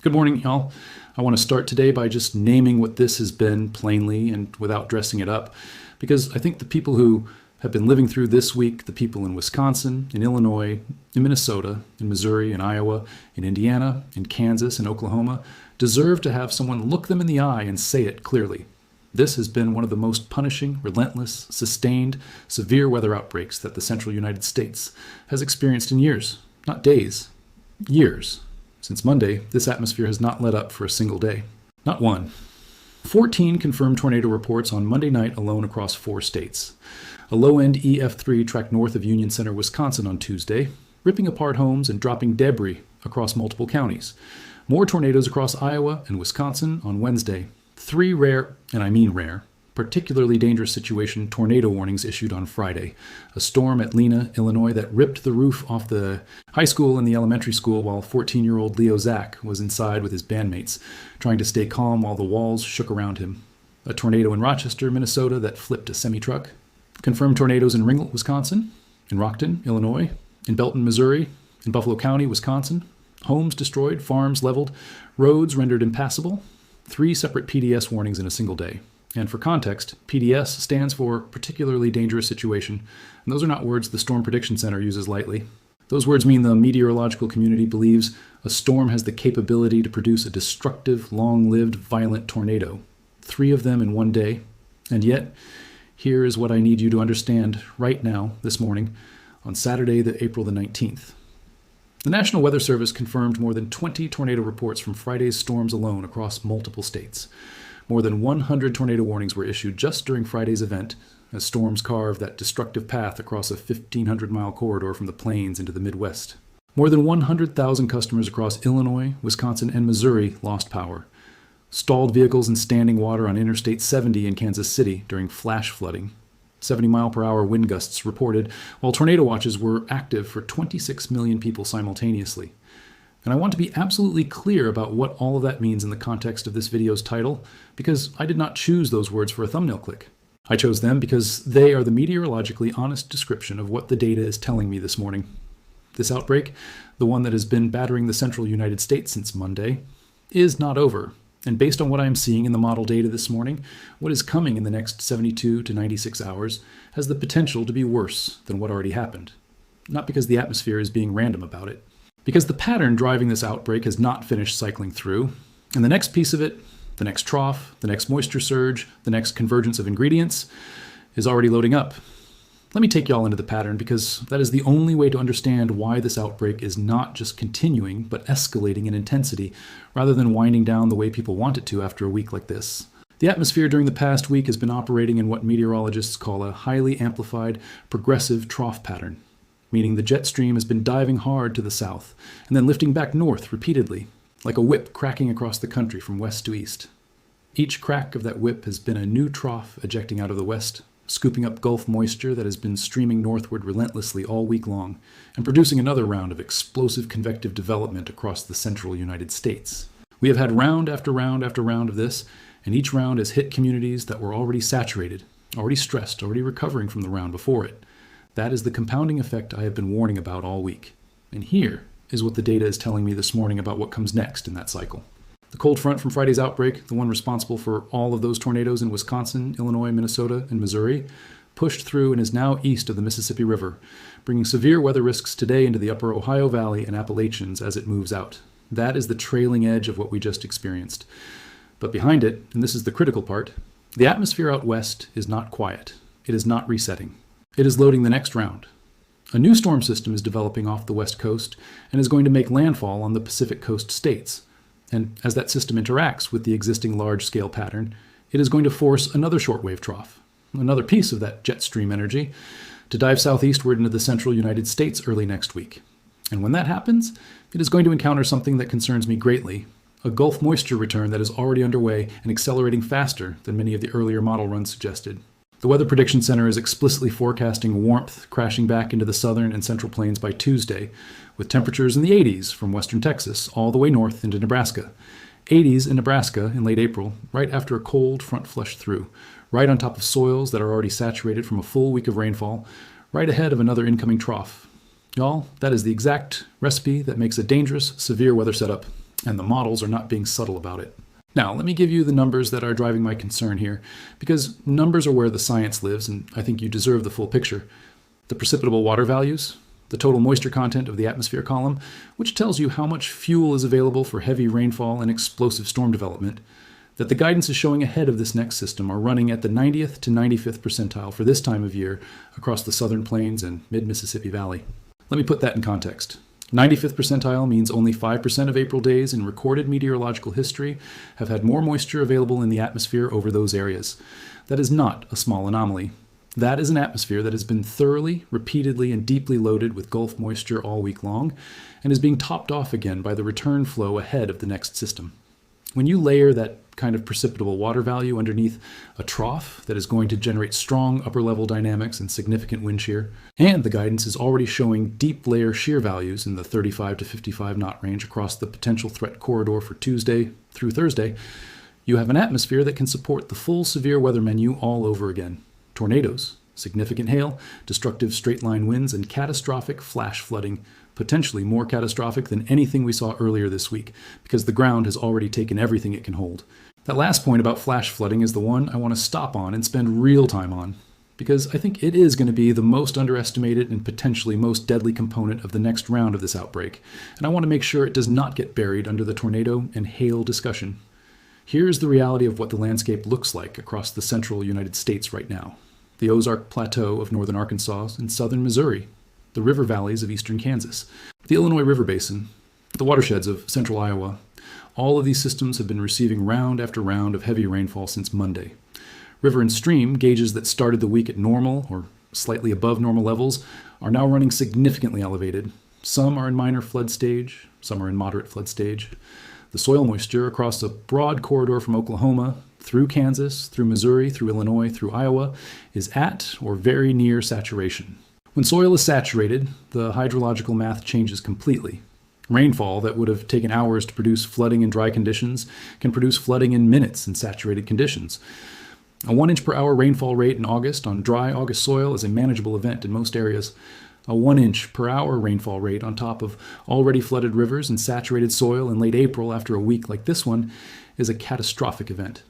Good morning, y'all. I want to start today by just naming what this has been plainly and without dressing it up, because I think the people who have been living through this week, the people in Wisconsin, in Illinois, in Minnesota, in Missouri, in Iowa, in Indiana, in Kansas, and Oklahoma, deserve to have someone look them in the eye and say it clearly. This has been one of the most punishing, relentless, sustained, severe weather outbreaks that the central United States has experienced in years, not days, years. Since Monday, this atmosphere has not let up for a single day. Not one. 14 confirmed tornado reports on Monday night alone across 4 states. A low-end EF3 tracked north of Union Center, Wisconsin on Tuesday, ripping apart homes and dropping debris across multiple counties. More tornadoes across Iowa and Wisconsin on Wednesday. 3 rare, and I mean rare, particularly dangerous situation tornado warnings issued on Friday. A storm at Lena, Illinois that ripped the roof off the high school and the elementary school while 14-year-old Leo Zach was inside with his bandmates, trying to stay calm while the walls shook around him. A tornado in Rochester, Minnesota that flipped a semi-truck. Confirmed tornadoes in Ringgold, Wisconsin, in Rockton, Illinois, in Belton, Missouri, in Buffalo County, Wisconsin. Homes destroyed, farms leveled, roads rendered impassable. 3 separate PDS warnings in a single day. And for context, PDS stands for Particularly Dangerous Situation, and those are not words the Storm Prediction Center uses lightly. Those words mean the meteorological community believes a storm has the capability to produce a destructive, long-lived, violent tornado. 3 of them in one day. And yet, here is what I need you to understand right now, this morning, on Saturday, April the 19th. The National Weather Service confirmed more than 20 tornado reports from Friday's storms alone across multiple states. More than 100 tornado warnings were issued just during Friday's event, as storms carved that destructive path across a 1,500-mile corridor from the plains into the Midwest. More than 100,000 customers across Illinois, Wisconsin, and Missouri lost power. Stalled vehicles in standing water on Interstate 70 in Kansas City during flash flooding. 70-mile-per-hour wind gusts reported, while tornado watches were active for 26 million people simultaneously. And I want to be absolutely clear about what all of that means in the context of this video's title, because I did not choose those words for a thumbnail click. I chose them because they are the meteorologically honest description of what the data is telling me this morning. This outbreak, the one that has been battering the central United States since Monday, is not over. And based on what I am seeing in the model data this morning, what is coming in the next 72 to 96 hours has the potential to be worse than what already happened. Not because the atmosphere is being random about it. Because the pattern driving this outbreak has not finished cycling through, and the next piece of it, the next trough, the next moisture surge, the next convergence of ingredients, is already loading up. Let me take y'all into the pattern, because that is the only way to understand why this outbreak is not just continuing, but escalating in intensity, rather than winding down the way people want it to after a week like this. The atmosphere during the past week has been operating in what meteorologists call a highly amplified, progressive trough pattern, meaning the jet stream has been diving hard to the south, and then lifting back north repeatedly, like a whip cracking across the country from west to east. Each crack of that whip has been a new trough ejecting out of the west, scooping up Gulf moisture that has been streaming northward relentlessly all week long, and producing another round of explosive convective development across the central United States. We have had round after round after round of this, and each round has hit communities that were already saturated, already stressed, already recovering from the round before it. That is the compounding effect I have been warning about all week. And here is what the data is telling me this morning about what comes next in that cycle. The cold front from Friday's outbreak, the one responsible for all of those tornadoes in Wisconsin, Illinois, Minnesota, and Missouri, pushed through and is now east of the Mississippi River, bringing severe weather risks today into the upper Ohio Valley and Appalachians as it moves out. That is the trailing edge of what we just experienced. But behind it, and this is the critical part, the atmosphere out west is not quiet. It is not resetting. It is loading the next round. A new storm system is developing off the west coast and is going to make landfall on the Pacific coast states. And as that system interacts with the existing large-scale pattern, it is going to force another shortwave trough, another piece of that jet stream energy, to dive southeastward into the central United States early next week. And when that happens, it is going to encounter something that concerns me greatly, a Gulf moisture return that is already underway and accelerating faster than many of the earlier model runs suggested. The Weather Prediction Center is explicitly forecasting warmth crashing back into the southern and central plains by Tuesday, with temperatures in the 80s from western Texas all the way north into Nebraska. 80s in Nebraska in late April, right after a cold front flushed through, right on top of soils that are already saturated from a full week of rainfall, right ahead of another incoming trough. Y'all, that is the exact recipe that makes a dangerous, severe weather setup and the models are not being subtle about it. Now, let me give you the numbers that are driving my concern here, because numbers are where the science lives, and I think you deserve the full picture. The precipitable water values, the total moisture content of the atmosphere column, which tells you how much fuel is available for heavy rainfall and explosive storm development, that the guidance is showing ahead of this next system are running at the 90th to 95th percentile for this time of year across the southern plains and mid-Mississippi Valley. Let me put that in context. 95th percentile means only 5% of April days in recorded meteorological history have had more moisture available in the atmosphere over those areas. That is not a small anomaly. That is an atmosphere that has been thoroughly, repeatedly, and deeply loaded with Gulf moisture all week long and is being topped off again by the return flow ahead of the next system. When you layer that kind of precipitable water value underneath a trough that is going to generate strong upper-level dynamics and significant wind shear, and the guidance is already showing deep layer shear values in the 35 to 55 knot range across the potential threat corridor for Tuesday through Thursday, you have an atmosphere that can support the full severe weather menu all over again. Tornadoes, significant hail, destructive straight-line winds, and catastrophic flash flooding, potentially more catastrophic than anything we saw earlier this week, because the ground has already taken everything it can hold. That last point about flash flooding is the one I want to stop on and spend real time on, because I think it is going to be the most underestimated and potentially most deadly component of the next round of this outbreak, and I want to make sure it does not get buried under the tornado and hail discussion. Here's the reality of what the landscape looks like across the central United States right now. The Ozark Plateau of northern Arkansas and southern Missouri, the river valleys of eastern Kansas, the Illinois River Basin, the watersheds of central Iowa. All of these systems have been receiving round after round of heavy rainfall since Monday. River and stream gauges that started the week at normal or slightly above normal levels are now running significantly elevated. Some are in minor flood stage, some are in moderate flood stage. The soil moisture across a broad corridor from Oklahoma through Kansas, through Missouri, through Illinois, through Iowa is at or very near saturation. When soil is saturated, the hydrological math changes completely. Rainfall that would have taken hours to produce flooding in dry conditions can produce flooding in minutes in saturated conditions. A 1 inch per hour rainfall rate in August on dry August soil is a manageable event in most areas. A 1 inch per hour rainfall rate on top of already flooded rivers and saturated soil in late April after a week like this one is a catastrophic event.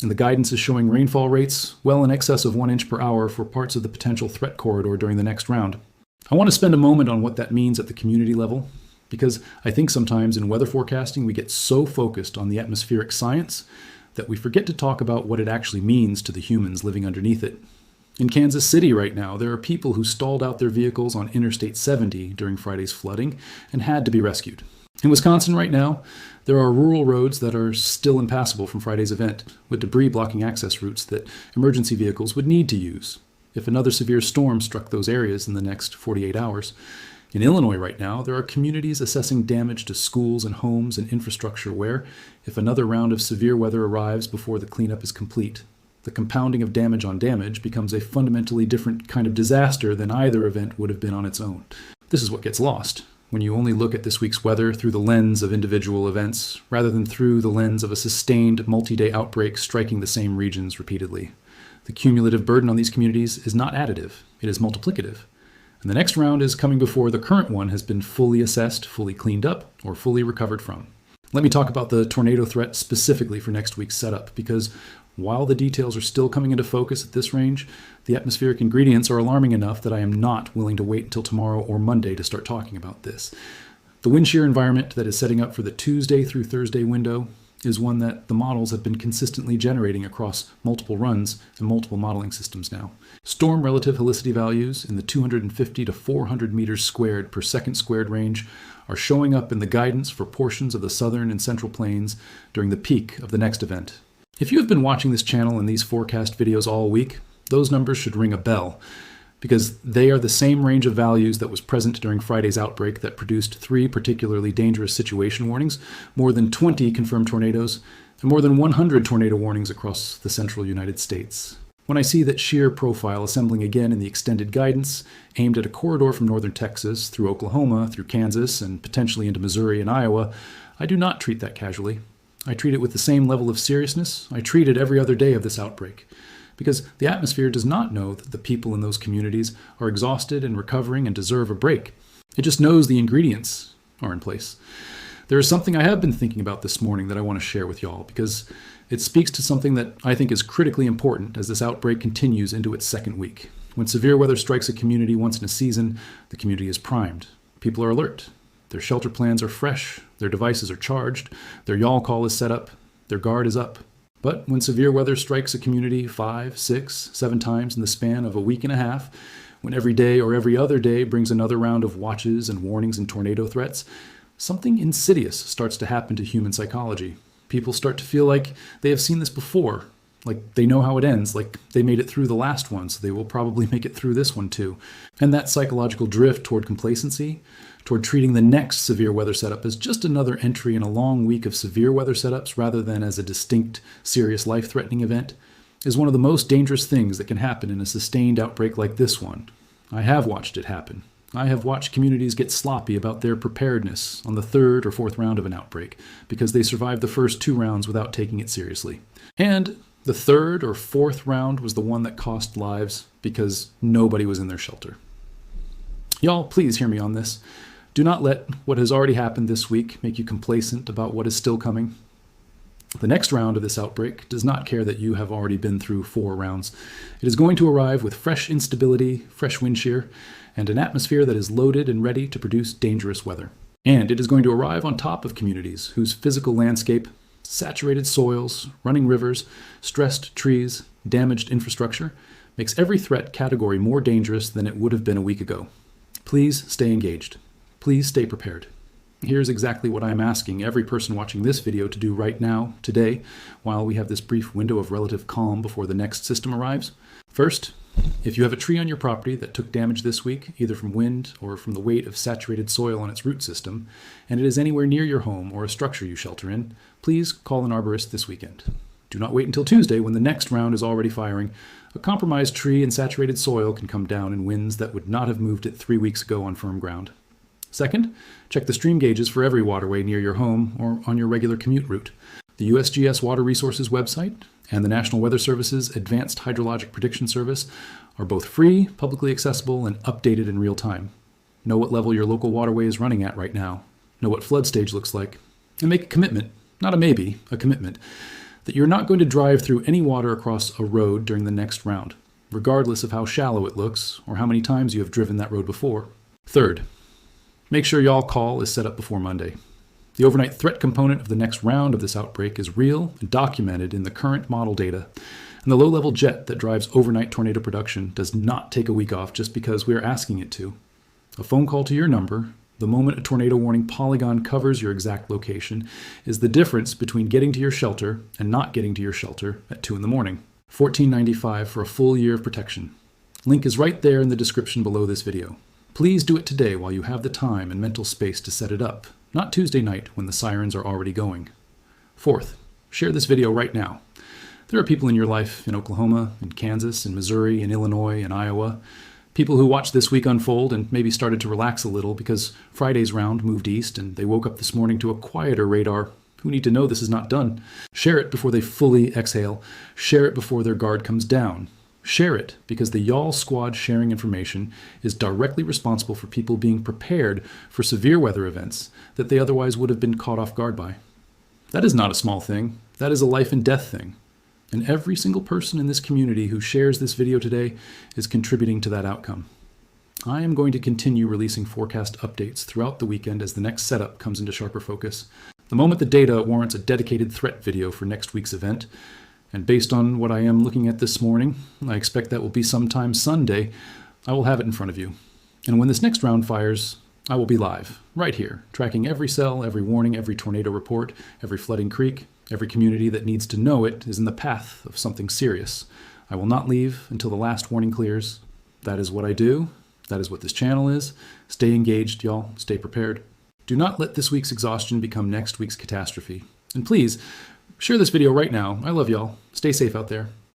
And the guidance is showing rainfall rates well in excess of 1 inch per hour for parts of the potential threat corridor during the next round. I want to spend a moment on what that means at the community level, because I think sometimes in weather forecasting we get so focused on the atmospheric science that we forget to talk about what it actually means to the humans living underneath it. In Kansas City right now, there are people who stalled out their vehicles on Interstate 70 during Friday's flooding and had to be rescued. In Wisconsin right now, there are rural roads that are still impassable from Friday's event, with debris blocking access routes that emergency vehicles would need to use if another severe storm struck those areas in the next 48 hours. In Illinois right now, there are communities assessing damage to schools and homes and infrastructure where, if another round of severe weather arrives before the cleanup is complete, the compounding of damage on damage becomes a fundamentally different kind of disaster than either event would have been on its own. This is what gets lost when you only look at this week's weather through the lens of individual events, rather than through the lens of a sustained multi-day outbreak striking the same regions repeatedly. The cumulative burden on these communities is not additive, it is multiplicative. And the next round is coming before the current one has been fully assessed, fully cleaned up, or fully recovered from. Let me talk about the tornado threat specifically for next week's setup, because while the details are still coming into focus at this range, the atmospheric ingredients are alarming enough that I am not willing to wait until tomorrow or Monday to start talking about this. The wind shear environment that is setting up for the Tuesday through Thursday window is one that the models have been consistently generating across multiple runs and multiple modeling systems now. Storm relative helicity values in the 250 to 400 meters squared per second squared range are showing up in the guidance for portions of the southern and central plains during the peak of the next event. If you have been watching this channel and these forecast videos all week, those numbers should ring a bell, because they are the same range of values that was present during Friday's outbreak that produced 3 particularly dangerous situation warnings, more than 20 confirmed tornadoes, and more than 100 tornado warnings across the central United States. When I see that shear profile assembling again in the extended guidance, aimed at a corridor from northern Texas, through Oklahoma, through Kansas, and potentially into Missouri and Iowa, I do not treat that casually. I treat it with the same level of seriousness I treat it every other day of this outbreak, because the atmosphere does not know that the people in those communities are exhausted and recovering and deserve a break. It just knows the ingredients are in place. There is something I have been thinking about this morning that I want to share with y'all because it speaks to something that I think is critically important as this outbreak continues into its second week. When severe weather strikes a community once in a season, the community is primed. People are alert. Their shelter plans are fresh. Their devices are charged. Their y'all call is set up. Their guard is up. But when severe weather strikes a community 5, 6, 7 times in the span of a week and a half, when every day or every other day brings another round of watches and warnings and tornado threats, something insidious starts to happen to human psychology. People start to feel like they have seen this before, like they know how it ends, like they made it through the last one, so they will probably make it through this one too. And that psychological drift toward complacency, toward treating the next severe weather setup as just another entry in a long week of severe weather setups rather than as a distinct, serious, life-threatening event, is one of the most dangerous things that can happen in a sustained outbreak like this one. I have watched it happen. I have watched communities get sloppy about their preparedness on the 3rd or 4th round of an outbreak because they survived the first 2 rounds without taking it seriously. And the 3rd or 4th round was the one that cost lives because nobody was in their shelter. Y'all, please hear me on this. Do not let what has already happened this week make you complacent about what is still coming. The next round of this outbreak does not care that you have already been through 4 rounds. It is going to arrive with fresh instability, fresh wind shear, and an atmosphere that is loaded and ready to produce dangerous weather. And it is going to arrive on top of communities whose physical landscape, saturated soils, running rivers, stressed trees, damaged infrastructure, makes every threat category more dangerous than it would have been a week ago. Please stay engaged. Please stay prepared. Here's exactly what I'm asking every person watching this video to do right now, today, while we have this brief window of relative calm before the next system arrives. First, if you have a tree on your property that took damage this week, either from wind or from the weight of saturated soil on its root system, and it is anywhere near your home or a structure you shelter in, please call an arborist this weekend. Do not wait until Tuesday when the next round is already firing. A compromised tree in saturated soil can come down in winds that would not have moved it 3 weeks ago on firm ground. Second, check the stream gauges for every waterway near your home or on your regular commute route. The USGS Water Resources website and the National Weather Service's Advanced Hydrologic Prediction Service are both free, publicly accessible, and updated in real time. Know what level your local waterway is running at right now. Know what flood stage looks like. And make a commitment, not a maybe, a commitment, that you're not going to drive through any water across a road during the next round, regardless of how shallow it looks or how many times you have driven that road before. Third, make sure y'all call is set up before Monday. The overnight threat component of the next round of this outbreak is real and documented in the current model data, and the low-level jet that drives overnight tornado production does not take a week off just because we are asking it to. A phone call to your number, the moment a tornado warning polygon covers your exact location, is the difference between getting to your shelter and not getting to your shelter at 2 in the morning. $14.95 for a full year of protection. Link is right there in the description below this video. Please do it today while you have the time and mental space to set it up, not Tuesday night when the sirens are already going. Fourth, share this video right now. There are people in your life in Oklahoma, in Kansas, in Missouri, in Illinois, in Iowa, people who watched this week unfold and maybe started to relax a little because Friday's round moved east and they woke up this morning to a quieter radar who need to know this is not done. Share it before they fully exhale. Share it before their guard comes down. Share it because the y'all squad sharing information is directly responsible for people being prepared for severe weather events that they otherwise would have been caught off guard by. That is not a small thing. That is a life and death thing. And every single person in this community who shares this video today is contributing to that outcome. I am going to continue releasing forecast updates throughout the weekend as the next setup comes into sharper focus. The moment the data warrants a dedicated threat video for next week's event, and based on what I am looking at this morning, I expect that will be sometime Sunday, I will have it in front of you. And when this next round fires, I will be live, right here, tracking every cell, every warning, every tornado report, every flooding creek, every community that needs to know it is in the path of something serious. I will not leave until the last warning clears. That is what I do. That is what this channel is. Stay engaged, y'all. Stay prepared. Do not let this week's exhaustion become next week's catastrophe. And please, share this video right now. I love y'all. Stay safe out there.